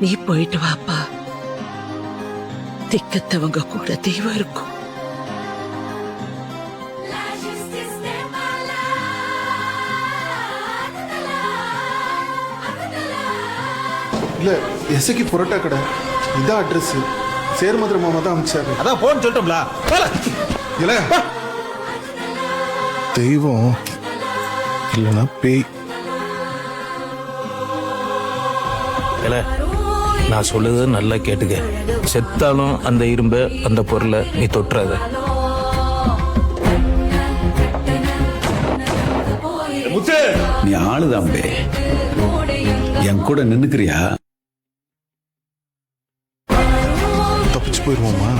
நீ போயிட்டு வாப்பா. திக்கத்தவங்க கூட தெய்வம் இருக்கும். இல்ல எசைக்கு புரோட்டா கடை இதான் அட்ரஸ். சேர்மதுரை மாமா தான் அமிச்சாரு. அதான் போன் சொல்லிட்டோம்ல. இல்ல தெய்வம் இல்லைன்னா பேய். இல்ல நான் சொல்லுது நல்லா கேட்டுக்க. செத்தாலும் அந்த இரும்பை அந்த பொருளை நீ தொட்டுறாத. முத்து நீ ஆளுதான் என் கூட நின்னுக்கிறியா? தப்பிச்சு போயிருவோமா?